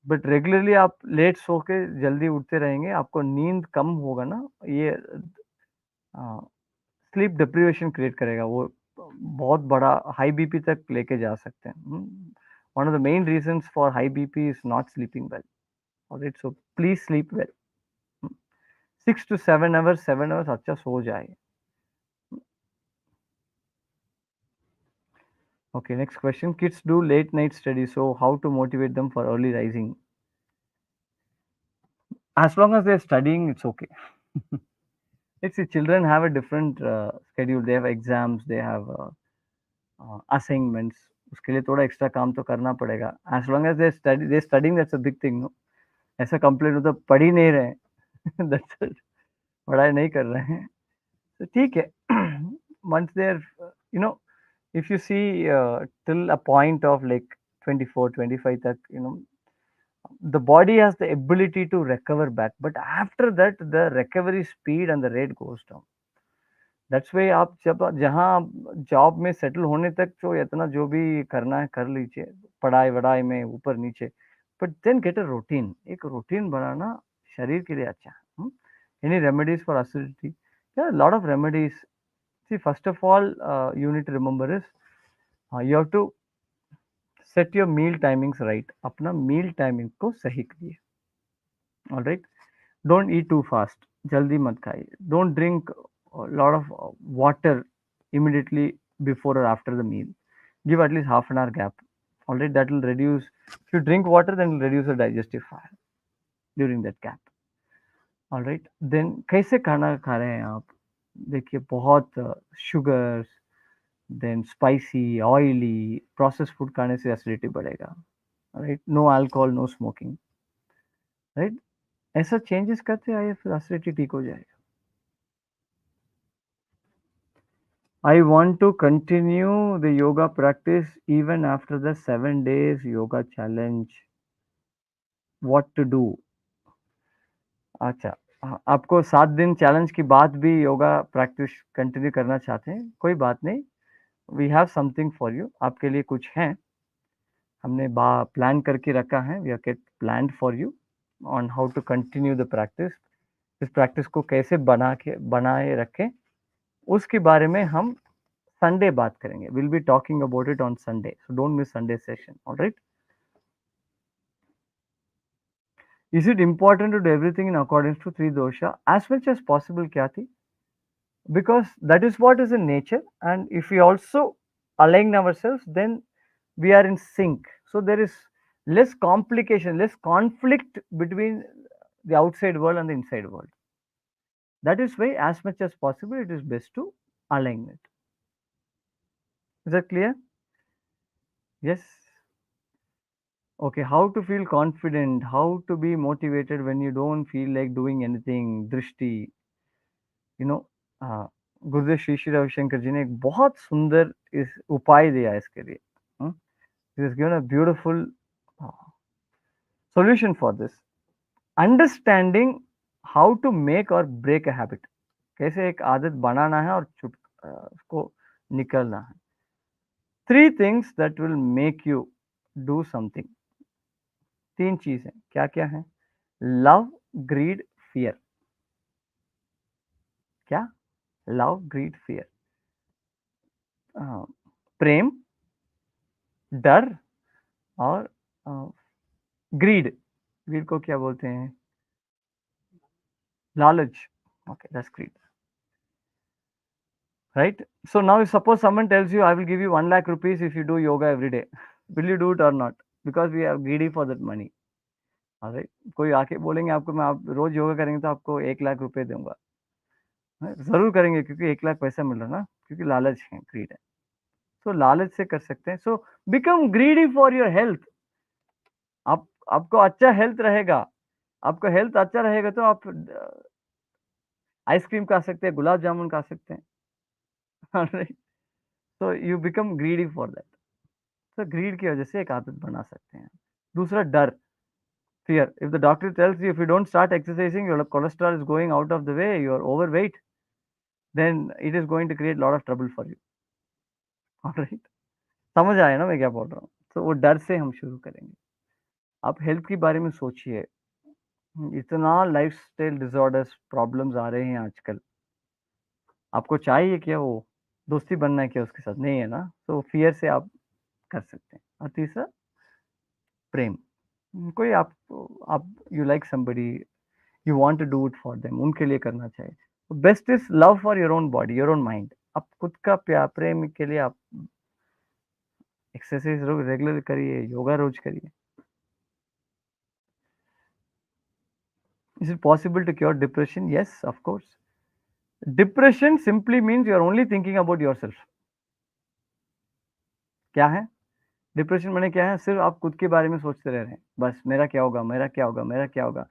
but regularly आप late सो के जल्दी उठते रहेंगे, आपको नींद कम होगा ना, ये स्लीप डिप्रीवेशन क्रिएट करेगा. वो बहुत बड़ा हाई बीपी तक लेके जा सकते हैं. One of the main reasons for high BP is not sleeping well. Alright, so please sleep well. 6 to 7 hours, 7 hours अच्छा सो जाए. Okay, next question. Kids do late night study, so how to motivate them for early rising? As long as they're studying, it's okay. Let's see, children have a different schedule. They have exams, they have assignments. उसके लिए थोड़ा extra काम तो करना पड़ेगा. As long as they studying, that's a big thing. No, ऐसा complaint हो तो पढ़ ही नहीं रहे. दैट्स इट, पढ़ाई नहीं कर रहे हैं तो ठीक है. once they're you know, if you see till a point of like 24 25 तक, you know, the body has the ability to recover back, but after that the recovery speed and the rate goes down. That's why आप जब जहाँ job में settle होने तक तो इतना जो भी करना है कर लीजिए, पढ़ाई वढ़ाई में ऊपर नीचे, but then get a routine. एक रूटीन बनाना शरीर के लिए अच्छा है. Any remedies for acidity? Lot of remedies. See, first of all you need to remember is you have to set your meal timings right. अपना मील टाइमिंग को सही करिए. Alright, don't eat too fast, जल्दी मत खाइए. Don't drink lot of water immediately before or after the meal. Give at least half an hour gap. All right, that will reduce. If you drink water, then it will reduce the digestive fire during that gap. All right, then कैसे खाना खा रहे हैं आप? देखिए, बहुत sugars, then spicy, oily, process food खाने से एसिडिटी बढ़ेगा. Right, no alcohol, no smoking. Right, ऐसा चेंजेस करते आइए, फिर एसिडिटी ठीक हो जाएगा. I want to continue the yoga practice even after the 7 days yoga challenge. What to do? अच्छा, आपको 7 दिन चैलेंज के बाद भी योगा प्रैक्टिस कंटिन्यू करना चाहते हैं? कोई बात नहीं, we have something for you. आपके लिए कुछ है, हमने प्लान करके रखा है. We have kept planned for you on how to continue the practice. इस प्रैक्टिस को कैसे बनाए रखें, उसके बारे में हम संडे बात करेंगे. Will be talking about it on Sunday, so don't miss Sunday session. Alright, is it important to do everything in according to three dosha? As much as possible. क्या थी? Because that is what is in nature, and if we also align ourselves, then we are in sync. So there is less complication, less conflict between the outside world and the inside world. That is why, as much as possible, it is best to align it. Is that clear? Yes. Okay, how to feel confident, how to be motivated when you don't feel like doing anything. Drishti, you know, गुरुदेव श्री श्री रविशंकर जी ने एक बहुत सुंदर इस उपाय दिया है इसके लिए. He has given a beautiful solution for this. Understanding how to make or break a habit. कैसे एक आदत बनाना है और उसको निकलना है. 3 things that will make you do something. 3 चीजें क्या क्या है? Love, greed, fear. क्या? Love, greed, fear. प्रेम, डर और ग्रीड. ग्रीड को क्या बोलते हैं? लालच. Okay, that's greed. Right? So now if suppose someone tells you, I will give you 1 lakh rupees if you do yoga every day, will you do it or not? Because we are greedy for that money. All right? कोई आके बोलेंगे आपको, मैं आप रोज योगा करेंगे तो आपको 1 लाख रुपए दूंगा. जरूर करेंगे क्योंकि 1 लाख पैसा मिल रहा ना, क्योंकि लालच है, ग्रीड है. तो लालच से कर सकते हैं. So become greedy for your health. आपको अच्छा हेल्थ रहेगा. आपका हेल्थ अच्छा रहेगा तो आप आइसक्रीम खा सकते हैं, गुलाब जामुन खा सकते हैं. So you become greedy for that. तो ग्रीड की वजह से एक आदत बना सकते हैं. दूसरा, डर, fear. If the doctor tells you if you don't start exercising, your cholesterol is going out of the way, you are overweight, then it is going to create lot of trouble for you. Alright, समझ आया ना मैं क्या बोल रहा हूँ? तो वो डर से हम शुरू करेंगे. आप हेल्थ के बारे में सोचिए. इतना लाइफस्टाइल डिसऑर्डर्स, प्रॉब्लम्स आ रहे हैं आजकल. आपको चाहिए क्या वो दोस्ती बनना है क्या उसके साथ? नहीं है ना. तो फियर से आप कर सकते हैं. और तीसरा, प्रेम. कोई आप you like somebody, you want to do it for them, उनके लिए करना चाहिए. Best is love for your own body, your own mind. आप खुद का प्यार, प्रेम के लिए आप एक्सरसाइज रोज रेगुलर करिए, योगा रोज करिए. Is it possible to cure depression? Yes, of course. Depression simply means you are only thinking about yourself. क्या है? डिप्रेशन माने क्या है? सिर्फ आप खुद के बारे में सोचते रह रहे हैं, बस मेरा क्या होगा, मेरा क्या होगा, मेरा क्या होगा,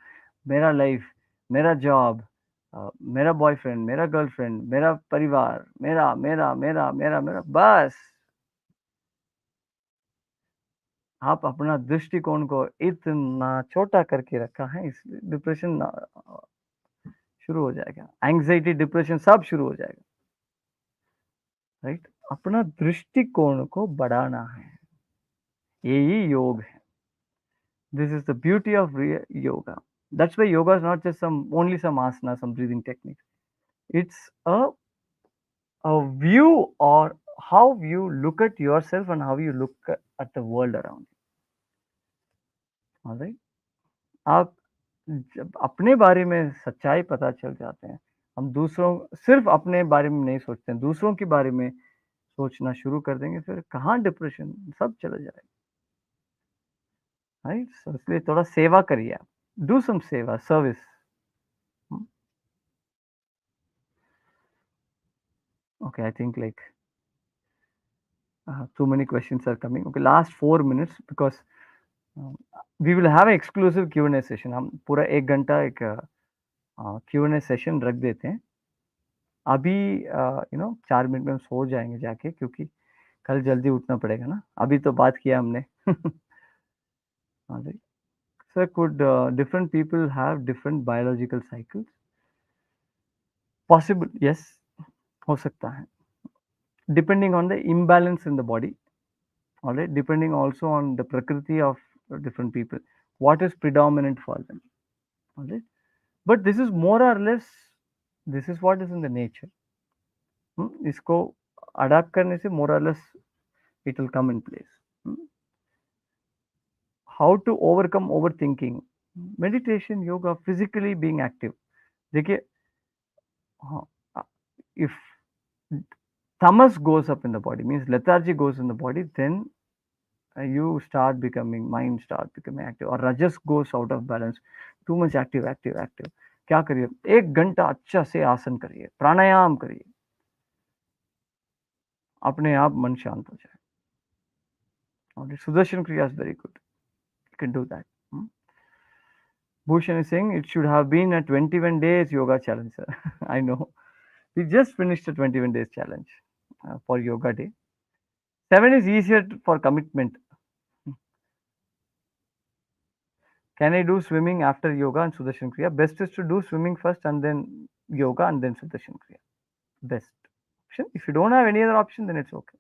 मेरा लाइफ, मेरा जॉब, मेरा बॉयफ्रेंड, मेरा गर्लफ्रेंड, मेरा परिवार, मेरा, मेरा, मेरा, मेरा, मेरा, बस आप अपना दृष्टिकोण को इतना छोटा करके रखा है, इसलिए डिप्रेशन शुरू हो जाएगा, एंग्जाइटी, डिप्रेशन सब शुरू हो जाएगा, राइट? अपना दृष्टिकोण को बढ़ाना है, यही योग है. This is the beauty of yoga. That's why yoga is not just only some asana, some breathing techniques. It's a view, or how you look at yourself and how you look at the world around you. All right? आप जब अपने बारे में सच्चाई पता चल जाते हैं, हम दूसरों, सिर्फ अपने बारे में नहीं सोचते हैं, दूसरों के बारे में सोचना शुरू कर देंगे, फिर कहाँ डिप्रेशन, सब चला जाएगा, राइट? सो इसलिए थोड़ा सेवा करिए आप, डू सम सेवा, service. Okay, I think like too many questions are coming. Okay, last 4 minutes, because we will have an exclusive Q&A session. हम पूरा 1 घंटा एक Q&A सेशन रख देते हैं. अभी 4 मिनट में हम सो जाएंगे जाके, क्योंकि कल जल्दी उठना पड़ेगा ना. अभी तो बात किया हमने. Sir, could different people have different biological cycles? Possible, yes, हो सकता है. Depending on the imbalance in the body. All right, depending also on the prakriti of different people, what is predominant for them. All right, but this is more or less, this is what is in the nature. इसको adapt करने से more or less it will come in place. How to overcome overthinking? Meditation, yoga, physically being active. देखिए, if tamas goes up in the body, means lethargy goes in the body, then you start becoming, mind start becoming active, or rajas goes out of balance, too much active, active, active. क्या करिए, 1 घंटा अच्छा से आसन करिए, प्राणायाम करिए, अपने आप मन शांत हो जाए. और सुदर्शन क्रिया is very good, you can do that. Bhushan is saying it should have been a 21 days yoga challenge, sir. I know, we just finished a 21 days challenge for yoga day. 7 is easier for commitment. Can I do swimming after yoga and Sudarshan Kriya? Best is to do swimming first and then yoga and then Sudarshan Kriya. Best option. If you don't have any other option, then it's okay.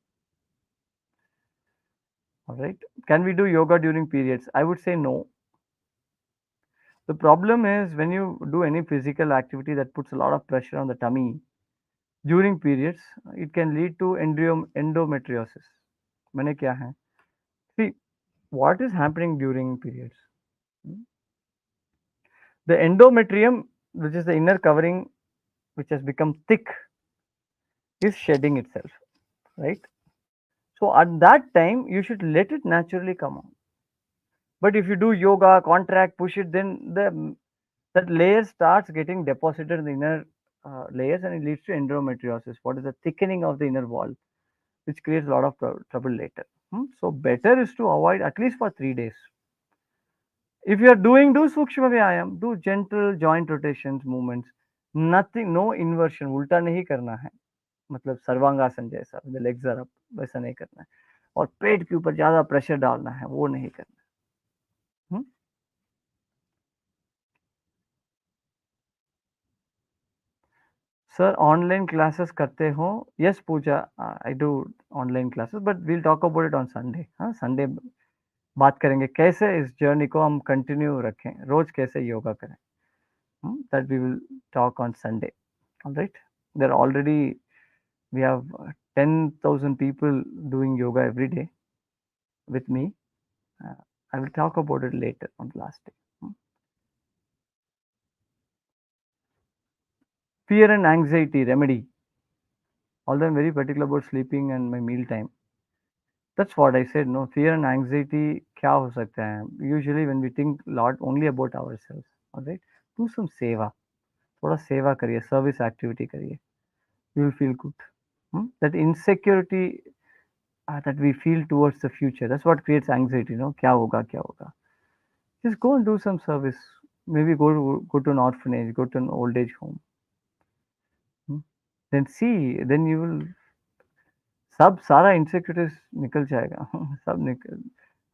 All right. Can we do yoga during periods? I would say no. The problem is when you do any physical activity that puts a lot of pressure on the tummy during periods, it can lead to endometriosis. मैंने क्या है? See, what is happening during periods? The endometrium, which is the inner covering, which has become thick, is shedding itself, right? So at that time, you should let it naturally come out. But if you do yoga, contract, push it, then that layer starts getting deposited in the inner layers, and it leads to endometriosis. What is the thickening of the inner wall, which creates a lot of trouble later. So better is to avoid at least for 3 days. If you are doing, do Sukshma Vyayam, do gentle joint rotations, movements, nothing, no inversion, उल्टा नहीं करना है, मतलब सर्वांगासन जैसा, the legs are up, वैसा नहीं करना है, और पेट के ऊपर ज़्यादा प्रेशर डालना है, वो नहीं करना है. सर ऑनलाइन क्लासेस करते हो? Yes Puja, I do online classes, but we'll talk about it on Sunday. हाँ, संडे बात करेंगे कैसे इस जर्नी को हम कंटिन्यू रखें, रोज कैसे योगा करें. That we will talk on Sunday. All right. There are already, we have 10,000 people doing yoga every day with me. I will talk about it later on the last day. Fear and anxiety remedy. Although I'm very particular about sleeping and my meal time. That's what I said. No, fear and anxiety क्या हो सकता है? Usually when we think lot only about ourselves. All right. Do some seva. थोड़ा सेवा करिए, service activity करिए. You will feel good. That insecurity that we feel towards the future. That's what creates anxiety. Kya hoga, kya hoga. Just go and do some service. Maybe go to an orphanage, go to an old age home. Hmm. Then see, then you will सब सारा insecurities निकल जाएगा सब निकल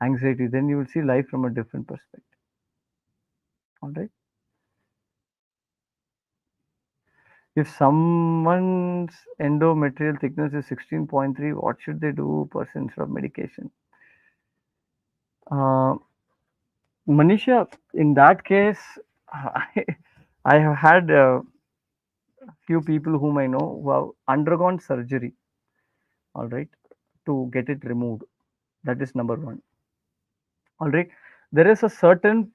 anxiety. Then you will see life from a different perspective. All right. If someone's endometrial thickness is 16.3, what should they do? Person instead of medication. Uh, Manisha, in that case, I, I have had a few people whom I know who have undergone surgery, all right, to get it removed. That is number one. All right. There is a certain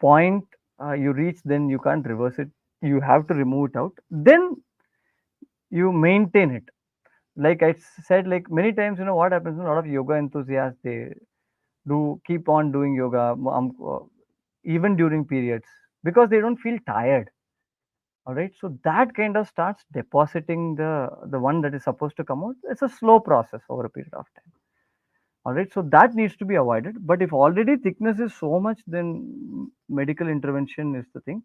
point you reach, then you can't reverse it. You have to remove it out. Then you maintain it. Like I said, like many times, what happens, a lot of yoga enthusiasts, they do keep on doing yoga even during periods because they don't feel tired. All right, so that kind of starts depositing the one that is supposed to come out. It's a slow process over a period of time. All right, so that needs to be avoided. But if already thickness is so much, then medical intervention is the thing.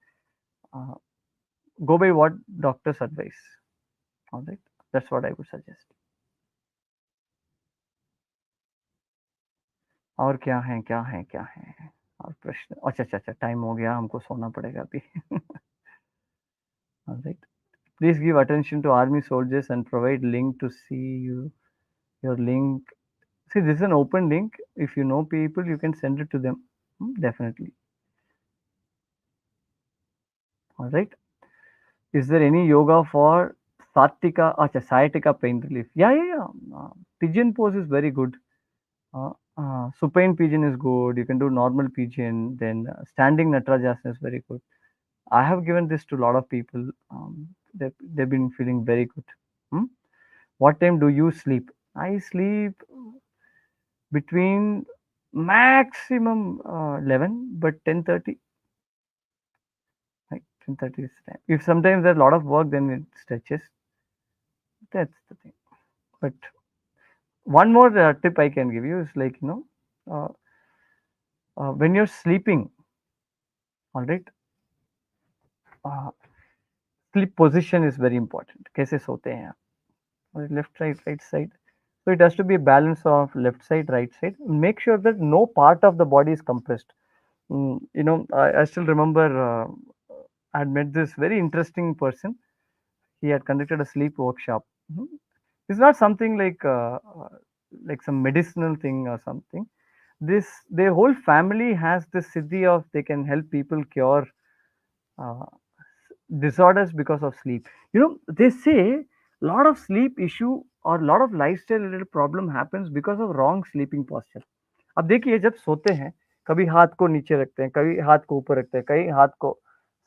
uh, go by what doctors advise. All right, that's what I would suggest. और क्या है और प्रश्न? अच्छा अच्छा अच्छा, time हो गया, हमको सोना पड़ेगा अभी All right. Please give attention to army soldiers and provide link to see your link. See, this is an open link. If you know people, you can send it to them. Definitely. All right. Is there any yoga for sciatica pain relief? Yeah. Pigeon pose is very good. Supine pigeon is good. You can do normal pigeon. Then standing Natarajasana is very good. I have given this to a lot of people. They've been feeling very good. Hmm? What time do you sleep? I sleep between maximum 11, but 10:30. Right, 10:30 is the time. If sometimes there's a lot of work, then it stretches. That's the thing. But one more tip I can give you is like uh, when you're sleeping, all right, uh, sleep position is very important. कैसे सोते हैं आप? Left side, right side. So it has to be a balance of left side, right side. Make sure that no part of the body is compressed. I still remember I had met this very interesting person. He had conducted a sleep workshop. Mhm. It's not something like some medicinal thing or something. Their whole family has this siddhi of they can help people cure uh, disorders because of sleep. They say a lot of sleep issue or a lot of lifestyle related problem happens because of wrong sleeping posture. अब देखिए जब सोते हैं, कभी हाथ को नीचे रखते हैं, कभी हाथ को ऊपर रखते हैं, कहीं हाथ को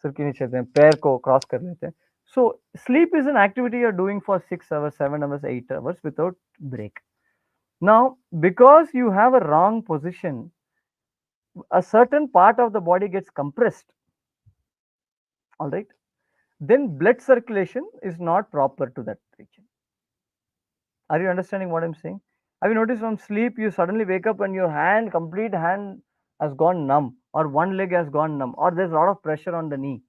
सिर के नीचे रखते हैं, पैर को क्रॉस कर लेते हैं. So sleep is an activity you're doing for 6 hours, 7 hours, 8 hours without break. Now, because you have a wrong position, a certain part of the body gets compressed. All right, then blood circulation is not proper to that region. Are you understanding what I'm saying? Have you noticed from sleep you suddenly wake up and your complete hand has gone numb, or one leg has gone numb, or there's a lot of pressure on the knee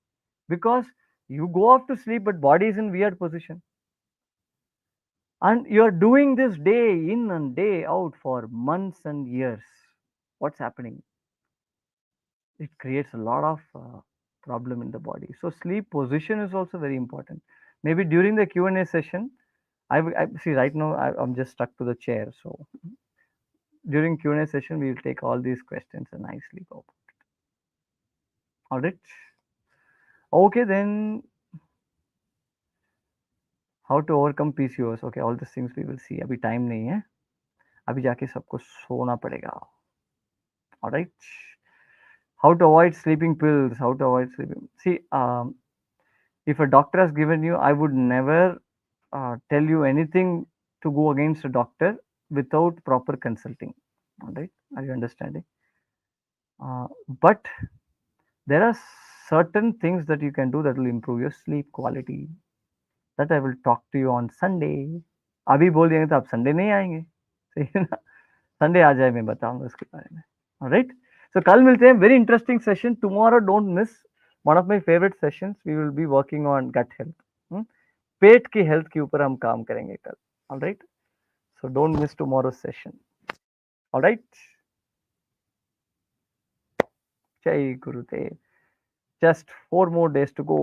because you go off to sleep but body is in weird position, and you're doing this day in and day out for months and years. What's happening? It creates a lot of problem in the body. So sleep position is also very important. Maybe during the Q&A session, I see right now I'm just stuck to the chair. So during Q&A session, we will take all these questions and nicely go. All right. Okay, then how to overcome PCOS? Okay, all these things we will see. अभी time नहीं है. अभी जाके सबको सोना पड़ेगा. All right. How to avoid sleeping pills? How to avoid sleeping? See, if a doctor has given you, I would never tell you anything to go against a doctor without proper consulting. All right, are you understanding? But there are certain things that you can do that will improve your sleep quality. That I will talk to you on Sunday. अभी बोल देंगे तो आप Sunday नहीं आएंगे. सही है ना, संडे आ जाए मैं बताऊंगा उसके बारे में। ऑलराइट, सो कल मिलते हैं, very interesting session tomorrow, don't miss one of my favourite sessions, we will be working on gut health, पेट की हेल्थ के ऊपर हम काम करेंगे कल। Alright, so don't miss tomorrow session. Alright, जय Gurudev, just 4 more days to go.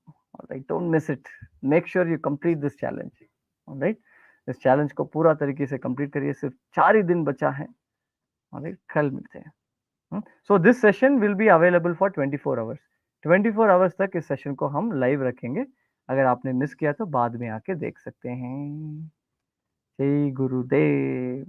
All right, don't miss it. Make sure you complete this challenge. All right, इस चैलेंज को पूरा तरीके से कंप्लीट करिए, सिर्फ 4 ही दिन बचा है। All right, कल मिलते हैं। So this session will be available for 24 hours, 24 hours तक इस सेशन को हम लाइव रखेंगे। अगर आपने मिस किया तो बाद में आके देख सकते हैं। जय गुरुदेव।